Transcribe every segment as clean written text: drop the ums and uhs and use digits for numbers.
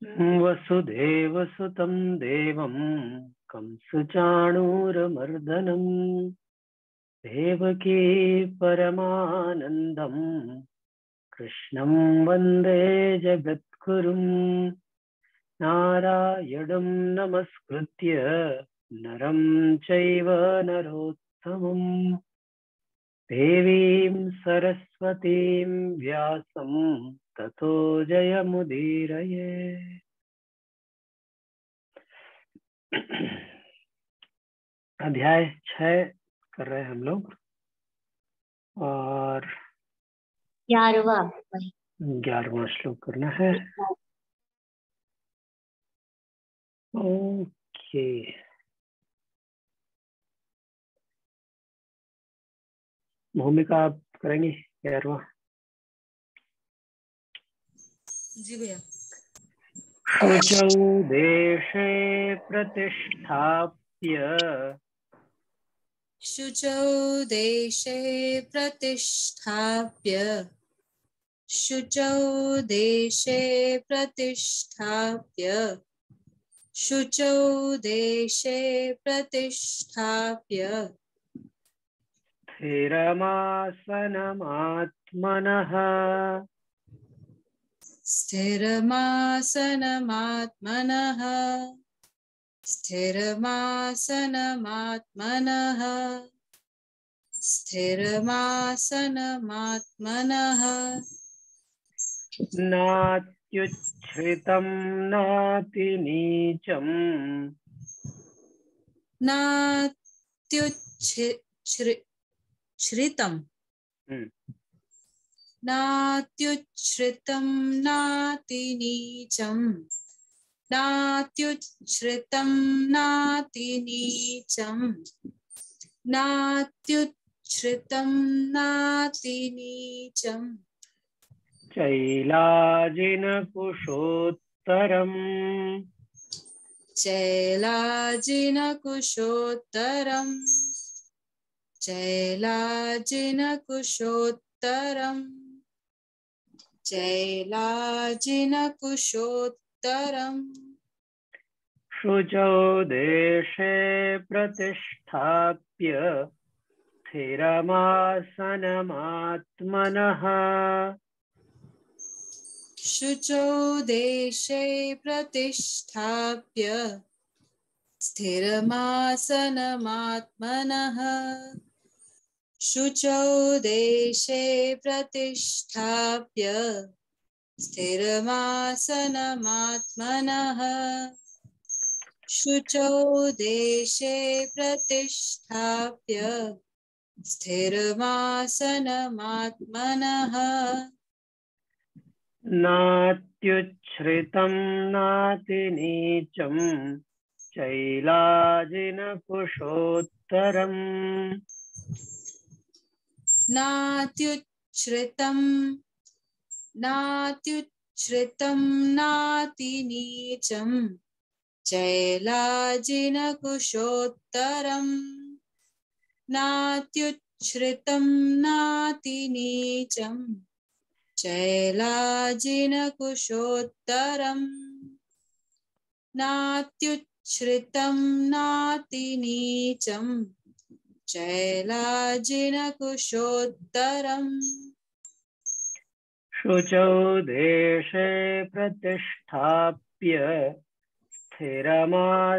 वसुदेवसुतं देवं कंसचाणूरमर्दनं देवकी परमानन्दं कृष्णं वन्दे जगद्गुरुं नारायणं नमस्कृत्य नरं चैव नरोत्तमं देवीं सरस्वतीं व्यासं ततो जयमुदीरये। अध्याय 6 कर रहे हैं हम लोग और 11वां श्लोक करना है। ओके, भूमिका आप करेंगी 11वां? जी भैया। शुचौ देशे प्रतिष्ठाप्य शुचौ देशे प्रतिष्ठाप्य शुचौ देशे प्रतिष्ठाप्य शुचौ देशे प्रतिष्ठाप्य स्थिरमासनमात्मनः स्थिरमासनमात्मनः स्थिरमासनमात्मनः स्थिरमासनमात्मनः नात्युच्छ्रितं नातिनीचं नात्युच्छ्रितं नात्युच्छ्रितं नातिनीचं नात्युच्छ्रितं नातिनीचं नात्युच्छ्रितं नातिनीचं चैलाजिनकुशोत्तरम् चैलाजिनकुशोत्तरम् चैलाजिनकुशोत्तरम् चैलाजिनकुशोत्तरम् शुचौ देशे प्रतिष्ठाप्य स्थिरमासनमात्मनः शुचौ देशे प्रतिष्ठाप्य स्थिरमासनमात्मनः शुचौ देशे प्रतिष्ठाप्य स्थिरमासनमात्मनः शुचौ देशे प्रतिष्ठाप्य स्थिरमासनमात्मनः नात्युच्छ्रितं नातिनीचं चैलाजिनकुशोत्तरम् नात्युच्छ्रितं नातिनीचं चैलाजिनकुशोत्तरम् नात्युच्छ्रितं नातिनीचं चैलाजिनकुशोत्तरम् नात्युच्छ्रितं नातिनीचं चैलाजिनकुशोत्तरम् शुचौ देशे प्रतिष्ठाप्य स्थिरमासनमात्मनः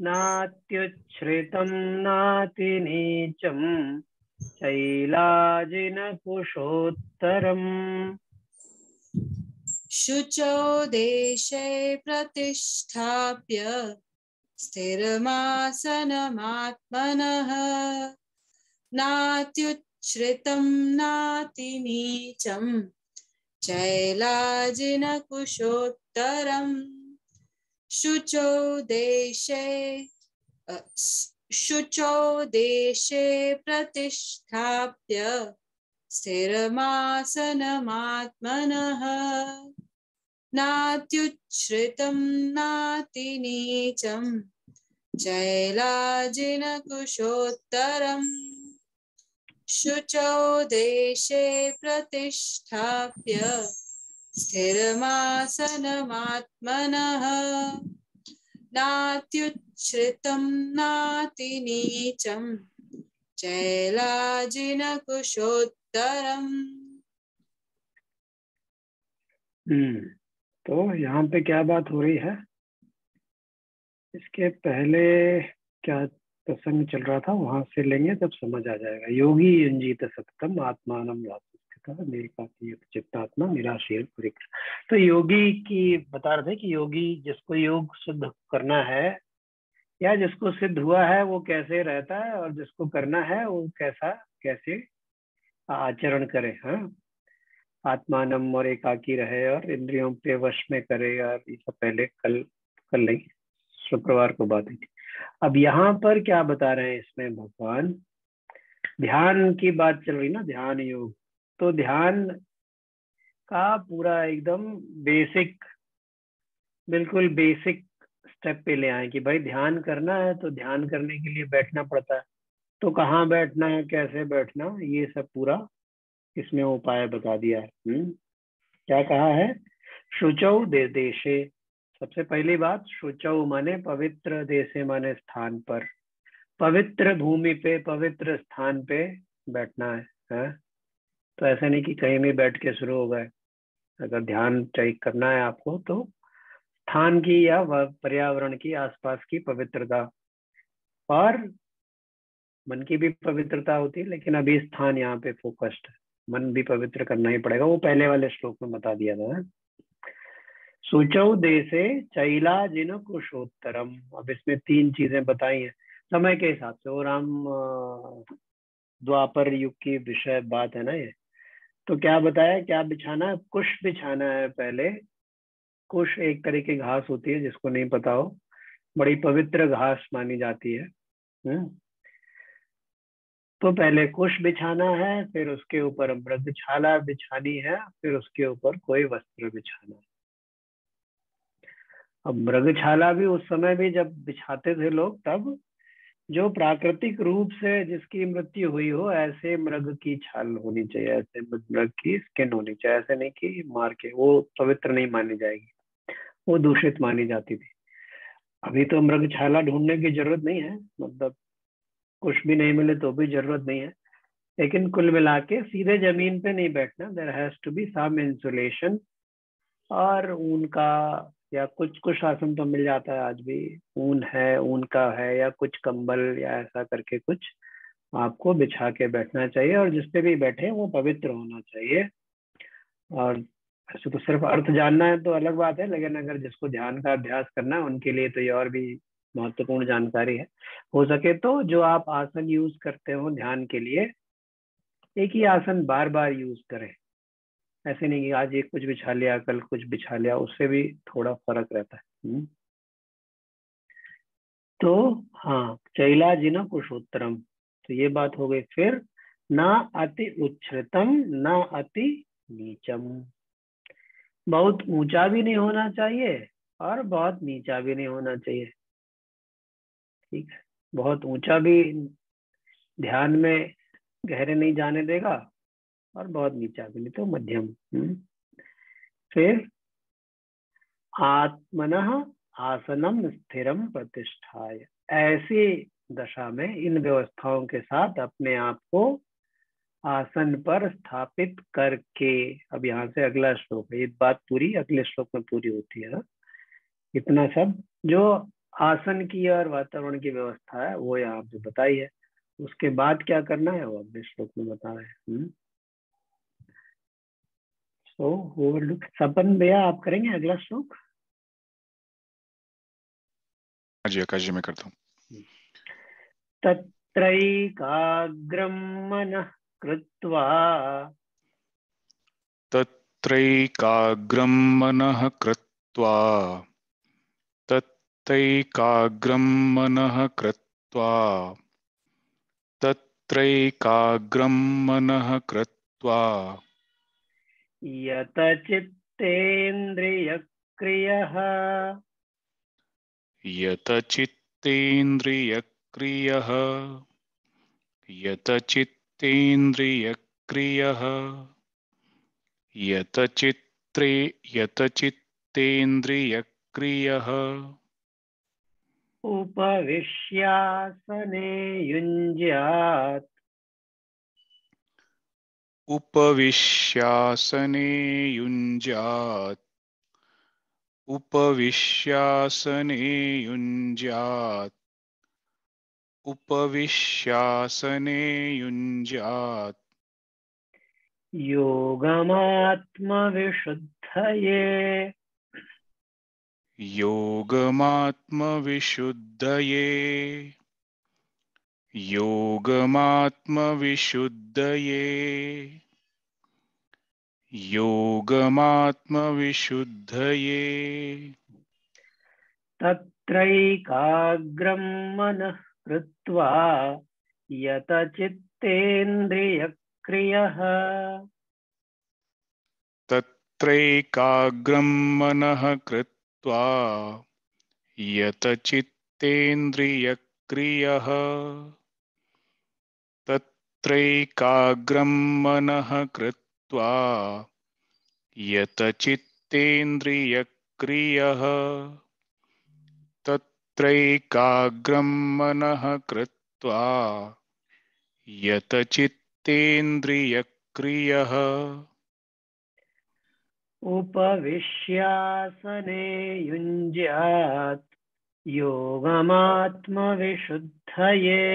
नात्युच्छ्रितं नातिनीचं चैलाजिनकुशोत्तरम् शुचौ देशे प्रतिष्ठाप्य स्थिरमासनमात्मनः नात्युच्छ्रितं नातिनीचं चैलाजिनकुशोत्तरम् शुचौ देशे प्रतिष्ठाप्य स्थिरमासनमात्मनः नात्युच्छ्रितं नातिनीचं चैलाजिनकुशोत्तरम् शुचौ देशे प्रतिष्ठाप्य स्थिरमासनमात्मनः नात्युच्छ्रितं नातिनीचं चैलाजिनकुशोत्तरम्। तो यहाँ पे क्या बात हो रही है? इसके पहले क्या प्रसंग चल रहा था वहां से लेंगे तब समझ आ जाएगा। योगी युंजीत सततम आत्मानम चित्तात्मा निराशीर परिक्र। तो योगी की बता रहे थे कि योगी जिसको योग सिद्ध करना है या जिसको सिद्ध हुआ है वो कैसे रहता है, और जिसको करना है वो कैसे आचरण करे। हाँ, आत्मानम और एकाकी रहे और इंद्रियों के वश में करे। और ये सब पहले कल नहीं, शुक्रवार को बात हुई थी। अब यहाँ पर क्या बता रहे हैं इसमें भगवान? ध्यान की बात चल रही ना, ध्यान योग। तो ध्यान का पूरा एकदम बेसिक, बिल्कुल बेसिक स्टेप पे ले आए कि भाई ध्यान करना है तो ध्यान करने के लिए बैठना पड़ता है। तो कहाँ बैठना है, कैसे बैठना, ये सब पूरा इसमें उपाय बता दिया है। क्या कहा है? शुचौ देशे। सबसे पहली बात, शुचौ माने पवित्र, देशे माने स्थान पर, पवित्र भूमि पे, पवित्र स्थान पे बैठना है? तो ऐसा नहीं कि कहीं भी बैठ के शुरू हो गए। अगर ध्यान चाहिए करना है आपको तो स्थान की या पर्यावरण की, आसपास की पवित्रता, और मन की भी पवित्रता होती है, लेकिन अभी स्थान यहाँ पे फोकस्ड है। मन भी पवित्र करना ही पड़ेगा, वो पहले वाले श्लोक में बता दिया था। सुचौ देशे चैलाजिन कुशोत्तरम। अब इसमें 3 चीजें बताई हैं समय के हिसाब से। वो राम द्वापर युग की विषय बात है ना ये। तो क्या बताया, क्या बिछाना है? कुश बिछाना है पहले। कुश एक तरह की घास होती है, जिसको नहीं पता हो, बड़ी पवित्र घास मानी जाती है। तो पहले कुश बिछाना है, फिर उसके ऊपर मृगछाला बिछानी है, फिर उसके ऊपर कोई वस्त्र बिछाना है। अब मृगछाला भी उस समय भी जब बिछाते थे लोग, तब जो प्राकृतिक रूप से जिसकी मृत्यु हुई हो, ऐसे मृग की छाल होनी चाहिए, ऐसे मृग की स्किन होनी चाहिए। ऐसे नहीं कि मार के, वो पवित्र नहीं मानी जाएगी, वो दूषित मानी जाती थी। अभी तो मृगछाला ढूंढने की जरूरत नहीं है, मतलब कुछ भी नहीं मिले तो भी जरूरत नहीं है। लेकिन कुल मिला के सीधे जमीन पे नहीं बैठना, there has to be some insulation. और ऊन का या कुछ आसन तो मिल जाता है आज भी, ऊन है, ऊन का है, या कुछ कंबल या ऐसा करके कुछ आपको बिछा के बैठना चाहिए। और जिस पे भी बैठे वो पवित्र होना चाहिए। और ऐसे तो सिर्फ अर्थ जानना है तो अलग बात है, लेकिन अगर जिसको ध्यान का अभ्यास करना है उनके लिए तो ये और भी महत्वपूर्ण जानकारी है। हो सके तो जो आप आसन यूज करते हो ध्यान के लिए, एक ही आसन बार बार यूज करें। ऐसे नहीं कि आज एक कुछ बिछा लिया, कल कुछ बिछा लिया, उससे भी थोड़ा फर्क रहता है। तो हाँ, चैलाजिन कुशोत्तरम, तो ये बात हो गई। फिर ना अति उच्छ्रितम ना अति नीचम। बहुत ऊंचा भी नहीं होना चाहिए और बहुत नीचा भी नहीं होना चाहिए। ठीक है, बहुत ऊंचा भी ध्यान में गहरे नहीं जाने देगा और बहुत नीचा भी नहीं, तो मध्यम। फिर आत्मनः आसनम स्थिरम प्रतिष्ठाय। ऐसी दशा में इन व्यवस्थाओं के साथ अपने आप को आसन पर स्थापित करके। अब यहाँ से अगला श्लोक है, ये बात पूरी अगले श्लोक में पूरी होती है। इतना सब जो आसन की और वातावरण की व्यवस्था है वो यहाँ पे बताई है। उसके बाद क्या करना है वो अगले श्लोक में बता रहे हैं। सो ओवरलुक सपन भैया, आप करेंगे अगला श्लोक? जी मैं करता हूँ। तत्रैकाग्रं मनः कृत्वा तत्रैकाग्रं मनः कृत्वा तत्रैकाग्रं मनः कृत्वा तत्रैकाग्रं मनः कृत्वा यतचित्तेन्द्रियक्रियः यतचित्तेन्द्रियक्रियः यतचित्तेन्द्रियक्रियः यतचित्तेन्द्रियक्रियः यतचित्तेन्द्रियक्रियः उपविश्यासने युञ्ज्यात् उपविश्यासने युञ्जात् उपविश्यासने युञ्जात् उपविश्यासने युञ्जात् योगमात्मविशुद्धये योगमात्मविशुद्धये योगमात्मविशुद्धये योगमात्मविशुद्धये तत्रैकाग्रं मनः कृत्वा यतचित्तेन्द्रियक्रियः तत्रैकाग्रं मनः कृत्वा यतचित्तेन्द्रियक्रियः तत्रैकाग्रं मनः कृत्वा यतचित्तेन्द्रियक्रियः तत्रैकाग्रं मनः कृत्वा यतचित्तेन्द्रियक्रियः उपविश्यासने युञ्ज्यात् योगमात्मविशुद्धये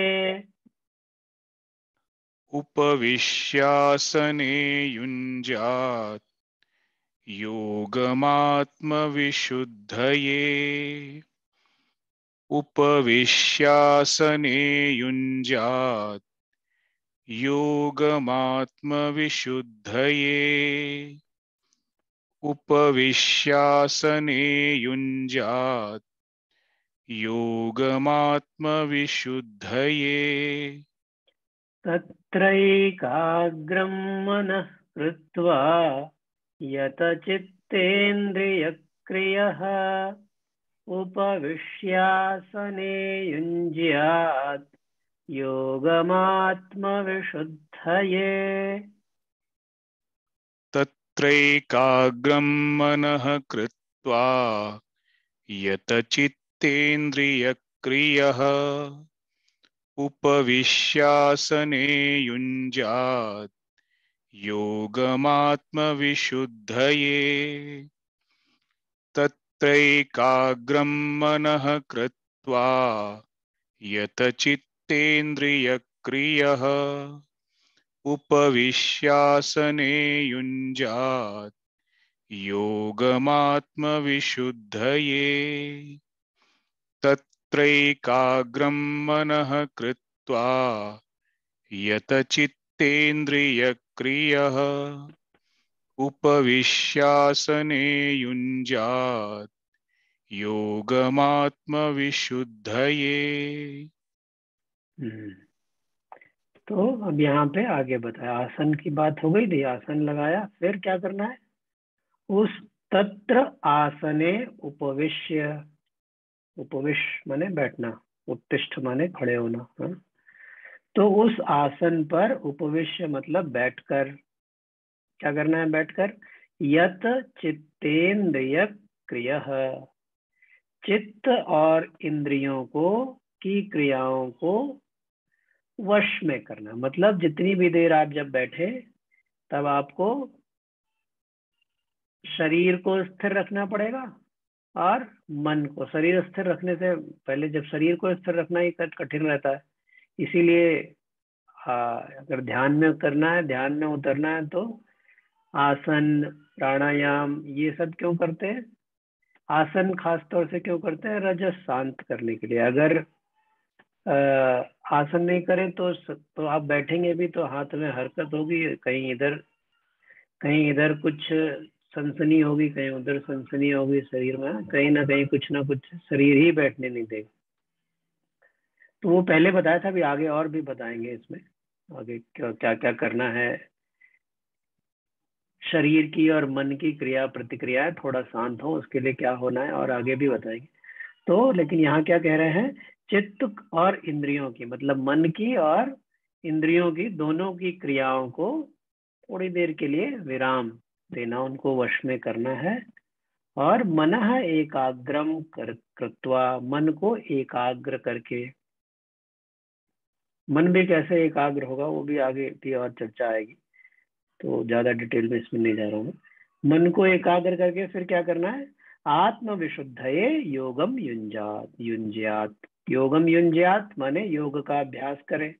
उपविश्यासने युञ्जात् योगमात्मविशुद्धये उपविश्यासने युञ्जात् योगमात्मविशुद्धये उपविश्यासने युञ्जात् योगमात्मविशुद्धये तत्रैकाग्रं मनः कृत्वा यतचित्तेन्द्रियक्रियः उपविश्यासने युञ्ज्यात् योगमात्मविशुद्धये तत्रैकाग्रं मनः कृत्वा यतचित्तेन्द्रियक्रियः उपविश्यासने युञ्जात् योगमात्मविशुद्धये तत्रैकाग्रं मनः कृत्वा यतचित्तेन्द्रियक्रियः उपविश्यासने युञ्जात् योगमात्मविशुद्धये तत्रैकाग्रं मनः कृत्वा यतचित्तेन्द्रियक्रियः उपविश्यासने युञ्जात् योगमात्मविशुद्धये। तो अब यहाँ पे आगे बताया, आसन की बात हो गई थी, आसन लगाया, फिर क्या करना है, उस तत्र आसने उपविश्य, उपविश्य माने बैठना, उत्तिष्ठ माने खड़े होना, हाँ? तो उस आसन पर उपविश्य मतलब बैठकर, क्या करना है बैठकर, यत चित्तेन्द्रिय क्रियः, चित्त और इंद्रियों को की क्रियाओं को वश में करना, मतलब जितनी भी देर आप जब बैठे तब आपको शरीर को स्थिर रखना पड़ेगा और मन को, शरीर स्थिर रखने से पहले जब शरीर को स्थिर रखना ही कठिन रहता है, इसीलिए अगर ध्यान में करना है, ध्यान में उतरना है तो आसन प्राणायाम ये सब क्यों करते हैं, आसन खास तौर से क्यों करते हैं, रजस शांत करने के लिए। अगर आसन नहीं करें तो आप बैठेंगे भी तो हाथ में हरकत होगी, कहीं इधर कुछ सनसनी होगी, कहीं उधर सनसनी होगी, शरीर में कहीं ना कहीं कुछ ना कुछ शरीर ही बैठने नहीं देगा। तो वो पहले बताया था, अभी आगे और भी बताएंगे, इसमें आगे क्या क्या करना है, शरीर की और मन की क्रिया प्रतिक्रिया थोड़ा शांत हो उसके लिए क्या होना है, और आगे भी बताएंगे। तो लेकिन यहाँ क्या कह रहे हैं, चित्त और इंद्रियों की, मतलब मन की और इंद्रियों की दोनों की क्रियाओं को थोड़ी देर के लिए विराम देना, उनको वश में करना है। और मनः एकाग्रम कृत्वा, मन को एकाग्र करके। मन भी कैसे एकाग्र होगा वो भी आगे भी और चर्चा आएगी, तो ज्यादा डिटेल में इसमें नहीं जा रहा हूँ। मन को एकाग्र करके फिर क्या करना है? आत्म विशुद्धये योगम युंज्यात। योगम युंज्यात माने योग का अभ्यास करें।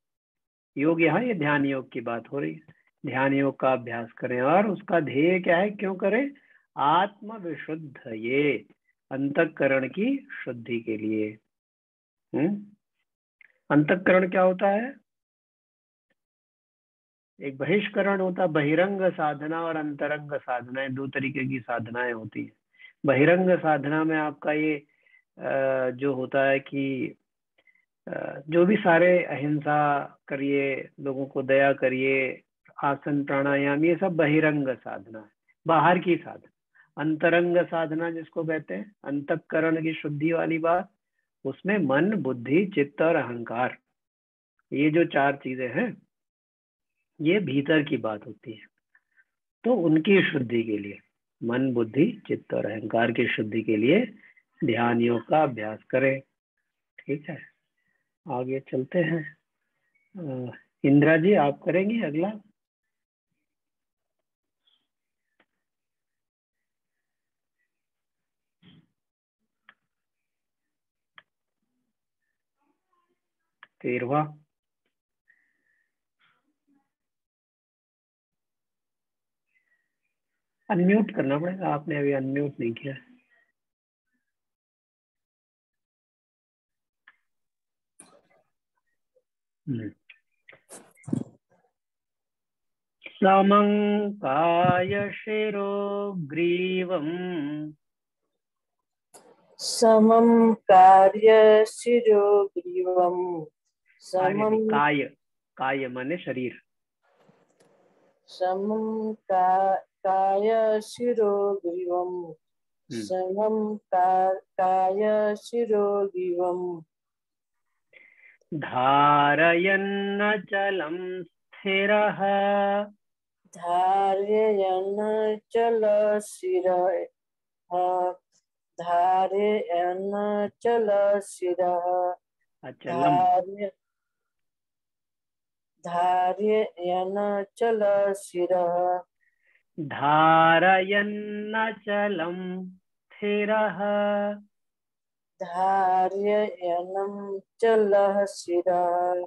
योग यहाँ ये ध्यान योग की बात हो रही है। ध्यान योग का अभ्यास करें और उसका ध्येय क्या है, क्यों करें? आत्म विशुद्धये, अंतःकरण की शुद्धि के लिए। अंतःकरण क्या होता है? एक बहिष्करण होता है, बहिरंग साधना और अंतरंग साधनाएं, दो तरीके की साधनाएं होती है। बहिरंग साधना में आपका ये जो होता है कि जो भी सारे अहिंसा करिए, लोगों को दया करिए, आसन प्राणायाम, ये सब बहिरंग साधना है, बाहर की साधना। अंतरंग साधना जिसको कहते हैं, अंतःकरण की शुद्धि वाली बात, उसमें मन, बुद्धि, चित्त और अहंकार, ये जो चार चीजें हैं, ये भीतर की बात होती है। तो उनकी शुद्धि के लिए, मन, बुद्धि, चित्त और अहंकार की शुद्धि के लिए ध्यान योग का अभ्यास करें। ठीक है, आगे चलते हैं। इंदिरा जी आप करेंगी अगला? तेरवा। अनम्यूट करना पड़ेगा, आपने अभी अनम्यूट नहीं किया। समं काय शिरो ग्रीवम्, समं कार्य शिरो ग्रीवम्, आगे समं नहीं, काय, काय माने शरीर। समं काय शिरो ग्रीवम्, समं काय शिरो ग्रीवम्, धारयन्नचलं स्थिरः, धारयन्नचल शिरः, धारयन्नचल शिरः, अचलम, धारयन्नचल शिरः, धारयन्नचलं स्थिरः, धारयन्नचल शिरः,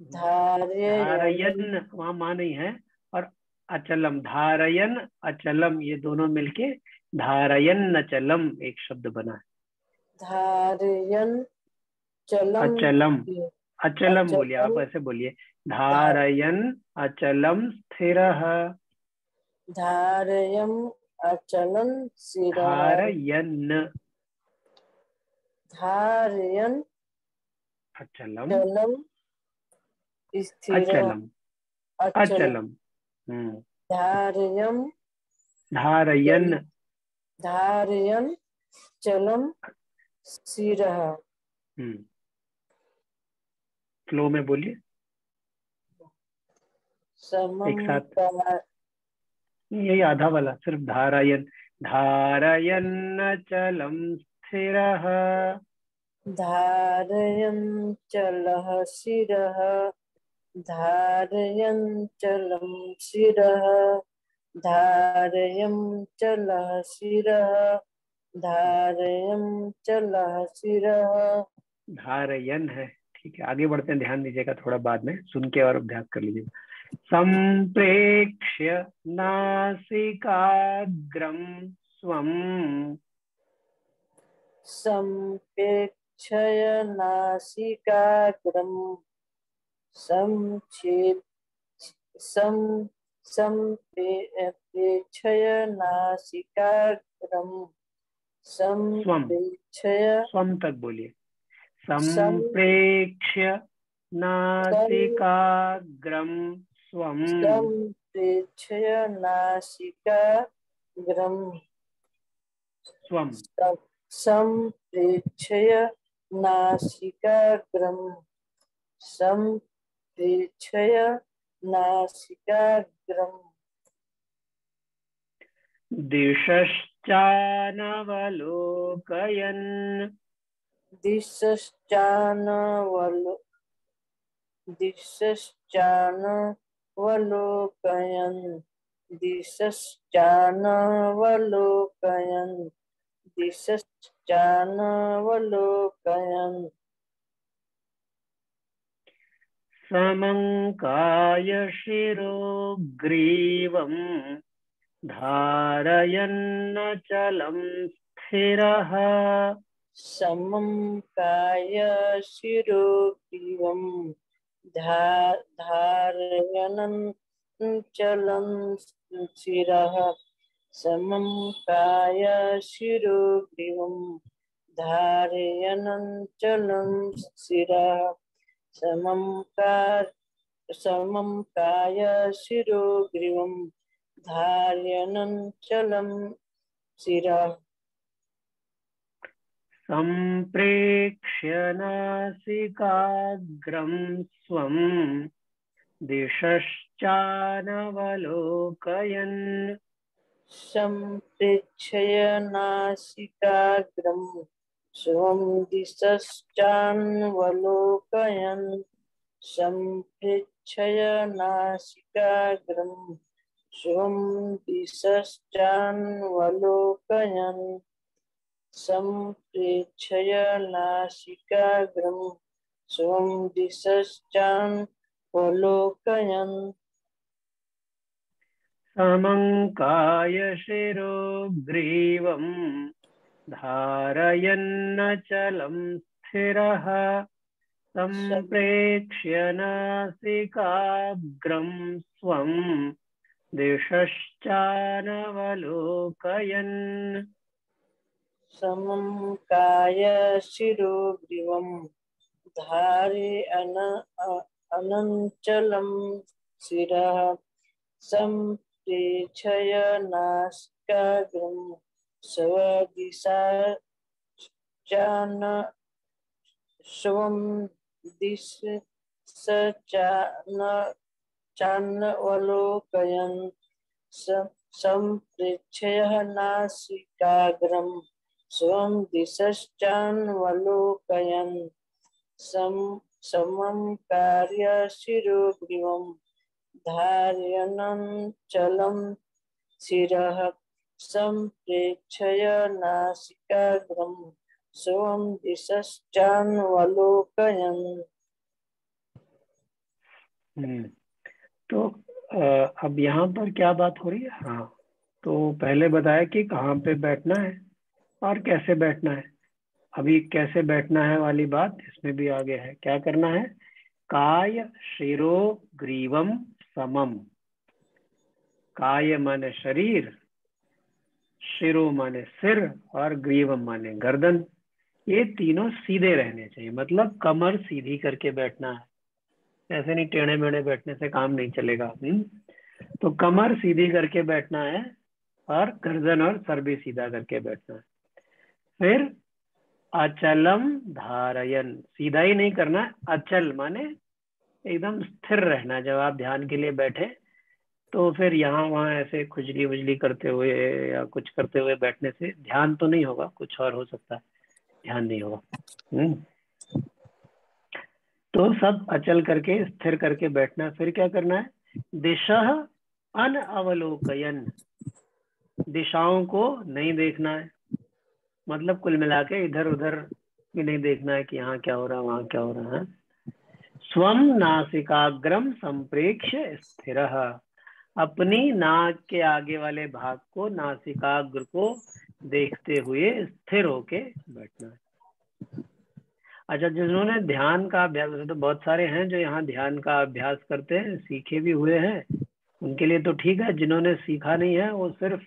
धारयन् वहाँ माँ नहीं है, और अचलम, धारयन अचलम, ये दोनों मिलके धारयन अचलम एक शब्द बना है। धारयन् चलम, अचलम, अचलम बोलिए, आप अचलम, ऐसे बोलिए, धारयन अचलम स्थिरः, धारयम् अचलं शिरः, धारयन धारयन् अचलम, चलं स्थिर, अचलम, अचलम, अचलम, धारयम् धारयन, धारयन् चलं शिरः। फ्लो में बोलिए एक साथ, यही आधा वाला, सिर्फ धारयन, धारयन अचलम स्थिरः, धारयन् चलः शिरः, धारयन् चलं शिरः, धारयं चलः शिरः, धारयं चलः शिरः। धारयन है। ठीक है, आगे बढ़ते हैं, ध्यान दीजिएगा, थोड़ा बाद में सुन के और अभ्यास कर लीजिएगा। संप्रेक्ष्य नासिकाग्रम स्वम, संप्रेक्ष्य नासिकाग्रम्, संप्रेक्ष्य नासिकाग्रम्, स्वम, संप्रेक्ष्य स्वम तक बोलिए, संप्रेक्ष्य नासिकाग्रम स्वम, संप्रेक्ष्य नासिकाग्रम्, स्वम, संप्रेक्ष्य नासिकाग्रम्, संप्रेक्ष्य नासिकाग्रम्। दिशश्चानवलोकयन् दिशश्चानवलोकयन् दिशश्चानवलोकयन् दिशश्चानवलोकयन् समङ्काय शिरो ग्रीवं धारयन्नचलं स्थिरः समं काय शिरो ग्रीवं धारयन्नचलं शिरः समं काय शिरो ग्रीवं धारयन्नचलं शिरः समं काय शिरो ग्रीवं धारयन्नचलं शिरः सम्प्रेक्ष्य नासिकाग्रं स्वं दिशश्चानवलोकयन् सम्प्रेक्ष्य नासिकाग्रं स्वं दिशश्चानवलोकयन् सम्प्रेक्ष्य नासिकाग्रं स्वं दिशश्चानवलोकयन् सम्प्रेक्ष्य नासिकाग्रं स्वं दिशश्चानवलोकयन् समङ्काय शिरो ग्रीवं धारयन्नचलं स्थिरः सम्प्रेक्ष्य नासिकाग्रं स्वं दिशश्चानवलोकयन् समं काय शिरो ग्रीवं धारयन्नचलं शिरः सम्प्रेक्ष्य नासिकाग्रं स्वं दिशश्चानवलोकयन् सम्प्रेक्ष्य नासिकाग्रं स्वं दिशश्चानवलोकयन् समं काय शिरो ग्रीवं धारयन्नचलं शिरः सम्प्रेक्ष्य नासिकाग्रं स्वं दिशश्चानवलोकयन् तो अब यहाँ पर क्या बात हो रही है? हाँ, तो पहले बताया कि कहाँ पे बैठना है और कैसे बैठना है। अभी कैसे बैठना है वाली बात इसमें भी आगे है। क्या करना है? काय शिरो ग्रीवम समम। काय माने शरीर, शिरो माने सिर और ग्रीवम माने गर्दन। ये तीनों सीधे रहने चाहिए, मतलब कमर सीधी करके बैठना है। ऐसे नहीं टेढ़े मेढ़े बैठने से काम नहीं चलेगा। तो कमर सीधी करके बैठना है और गर्दन और सर भी सीधा करके बैठना है। फिर अचलम धारयन, सीधा ही नहीं करना है, अचल माने एकदम स्थिर रहना। जब आप ध्यान के लिए बैठे तो फिर यहाँ वहाँ ऐसे खुजली वुजली करते हुए या कुछ करते हुए बैठने से ध्यान तो नहीं होगा, कुछ और हो सकता है, ध्यान नहीं होगा। तो सब अचल करके स्थिर करके बैठना। फिर क्या करना है? दिशा अनअवलोकयन, दिशाओं को नहीं देखना है, मतलब कुल मिला के इधर उधर भी नहीं देखना है कि यहाँ क्या हो रहा है वहाँ क्या हो रहा है। स्वम नासिकाग्रम संप्रेक्ष्य स्थिरः, अपनी नाक के आगे वाले भाग को, नासिकाग्र को देखते हुए स्थिर होके बैठना है। अच्छा, जिन्होंने ध्यान का अभ्यास, तो बहुत सारे हैं जो यहाँ ध्यान का अभ्यास करते हैं, सीखे भी हुए हैं, उनके लिए तो ठीक है। जिन्होंने सीखा नहीं है वो सिर्फ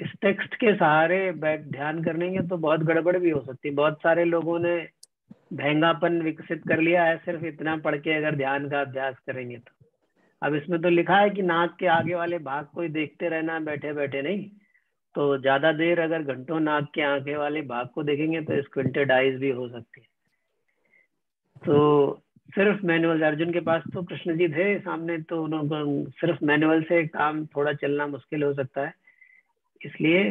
इस टेक्स्ट के सहारे बैठ ध्यान करेंगे तो बहुत गड़बड़ भी हो सकती है। बहुत सारे लोगों ने भैंगापन विकसित कर लिया है सिर्फ इतना पढ़ के अगर ध्यान का अभ्यास करेंगे तो। अब इसमें तो लिखा है कि नाक के आगे वाले भाग को ही देखते रहना बैठे बैठे नहीं, तो ज्यादा देर अगर घंटों नाक के आगे वाले भाग को देखेंगे तो स्क्विंटेड आइज भी हो सकती है। तो सिर्फ मैनुअल, अर्जुन के पास तो कृष्ण जी थे सामने, तो उन्होंने सिर्फ मैनुअल से काम थोड़ा चलना मुश्किल हो सकता है, इसलिए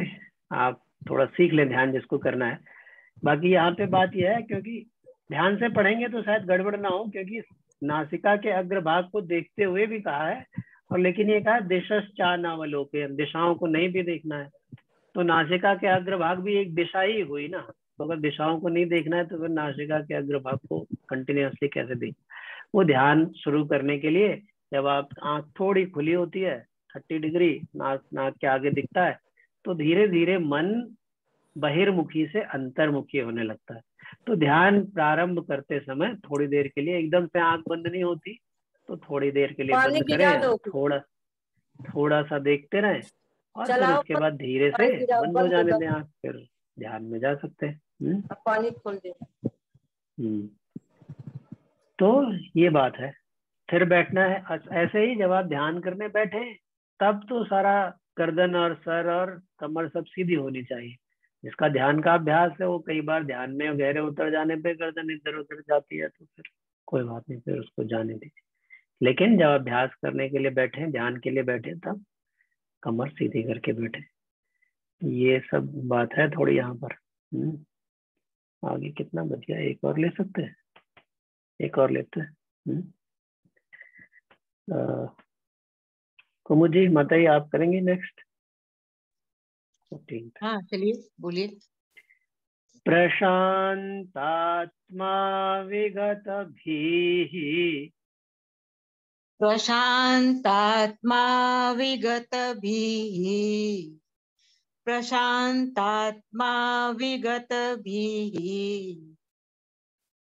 आप थोड़ा सीख लें ध्यान जिसको करना है। बाकी यहाँ पे बात यह है, क्योंकि ध्यान से पढ़ेंगे तो शायद गड़बड़ ना हो, क्योंकि नासिका के अग्रभाग को देखते हुए भी कहा है, और लेकिन ये कहा दिशश्चानवलोके, दिशाओं को नहीं भी देखना है। तो नासिका के अग्रभाग भी एक दिशा ही हुई ना, तो अगर दिशाओं को नहीं देखना है तो फिर नासिका के अग्रभाग को कंटिन्यूअसली कैसे देख। वो ध्यान शुरू करने के लिए जब आप आंख थोड़ी खुली होती है 30 डिग्री, नाक के आगे दिखता है, तो धीरे धीरे मन बहिर्मुखी से अंतर्मुखी होने लगता है। तो ध्यान प्रारंभ करते समय थोड़ी देर के लिए एकदम से आंख बंद नहीं होती, तो थोड़ी देर के लिए पानी बंद गिरा करें, दो। थोड़ा सा देखते रहें, और फिर चलाओ, उसके बाद धीरे से बंद हो जाने दें आंख, फिर ध्यान में जा सकते हैं। पानी खोल दे। तो ये बात है। फिर बैठना है ऐसे ही। जब आप ध्यान करने बैठे तब तो सारा गर्दन और सर और कमर सब सीधी होनी चाहिए। जिसका ध्यान का अभ्यास है वो कई बार ध्यान में गहरे उतर जाने पे गर्दन इधर उधर जाती है, तो फिर कोई बात नहीं, फिर उसको जाने दीजिए। लेकिन जब अभ्यास करने के लिए बैठे, ध्यान के लिए बैठे, तब कमर सीधी करके बैठे। ये सब बात है थोड़ी यहाँ पर। आगे कितना बच गया? एक और ले सकते हैं, एक और लेते हैं। कुमुदी माताजी आप करेंगे नेक्स्ट? हाँ चलिए बोलिए। प्रशांतात्मा विगतभिः प्रशांतात्मा विगतभिः, प्रशांतात्मा विगतभिः,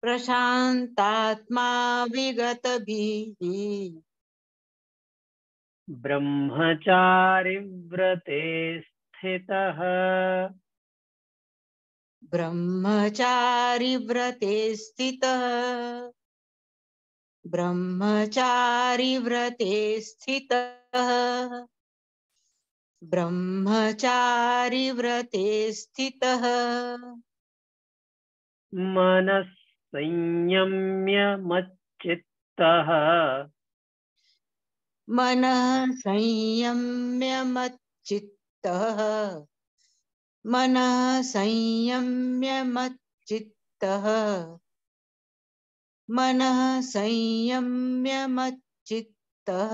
प्रशांतात्मा विगतभिः, ब्रह्मचारिव्रते स्थितः ब्रह्मचारी व्रते स्थितः, ब्रह्मचारी व्रते स्थितः, ब्रह्मचारी व्रते स्थितः, मनः संयम्य मच्चित्तः मनः संयम्य मच्चित्तः, मनः संयम्य मच्चित्तः, मनः संयम्य मच्चित्तः,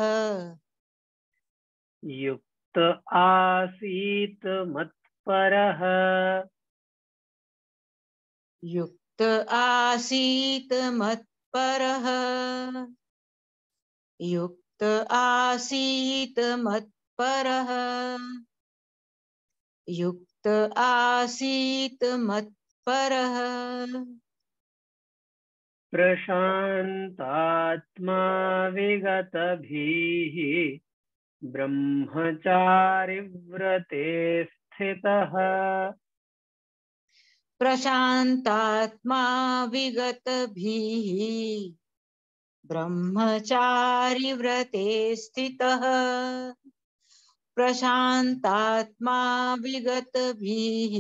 युक्त आसीत् मत्परः युक्त आसीत् मत्परः, युक्त आसीत् मत्परः, युक्त आसीत् मत्परः, प्रशांतात्मा विगतभिः ब्रह्मचारिव्रते स्थितः प्रशांतात्मा विगतभिः ब्रह्मचारी व्रते स्थितः, प्रशांतात्मा विगतभिः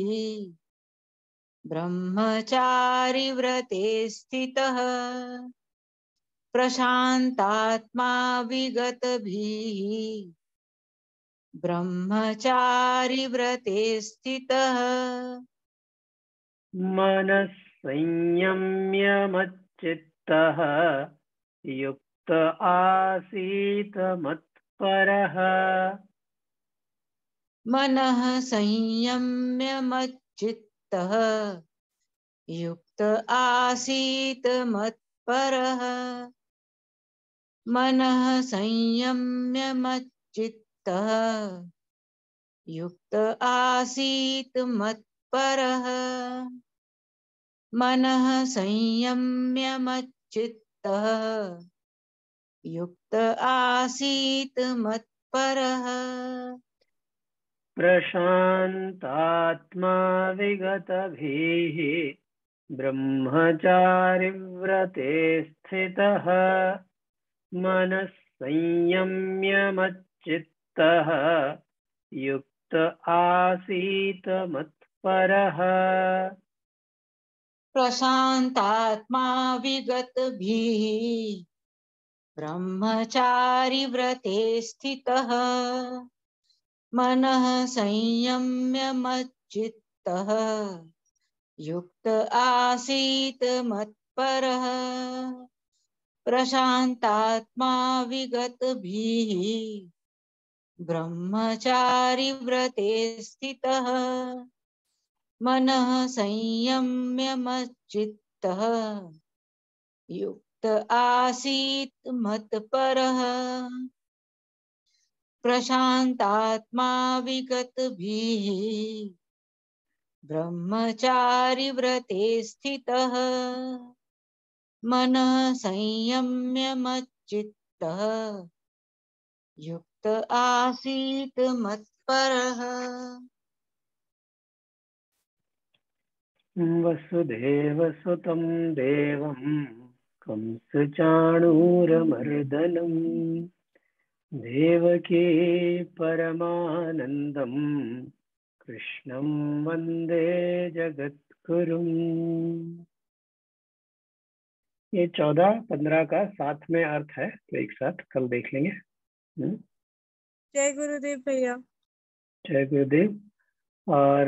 ब्रह्मचारी व्रते स्थितः, प्रशांतात्मा विगतभिः ब्रह्मचारी व्रते स्थितः, मनः संयम्य मच्चित्तः युक्त आसीत् मत्परः मनः संयम्य मच्चित्तः युक्त आसीत् मत्परः, मनः संयम्य मच्चित्तः युक्त आसीत् मत्परः, मनः संयम्य मच्चित्तः युक्त आसीत् मत्परः, प्रशांतात्मा विगतभिः ब्रह्मचारिव्रते स्थितः मनः संयम्य मच्चित्तः युक्त आसीत् मत्परः प्रशांतात्मा विगतभिः ब्रह्मचारी व्रते स्थितः, मनः संयम्य मच्चित्तः युक्त आसीत् मत्परः प्रशान्तात्मा विगतभिः ब्रह्मचारी व्रते स्थितः मनः संयम्य मच्चित्तः युक्त आसीत् मत्परः प्रशान्तात्मा विगतभिः ब्रह्मचारी व्रते स्थितः मनः संयम्य मच्चित्तः युक्त आसीत् मत्परः। वसुदेवसुतं देवं कंसचाणूरमर्दनम् देवकी परमानन्दं कृष्णं वन्दे जगद्गुरुम्। ये 14-15 का साथ में अर्थ है, तो एक साथ कल देख लेंगे। जय गुरुदेव भैया। जय गुरुदेव। और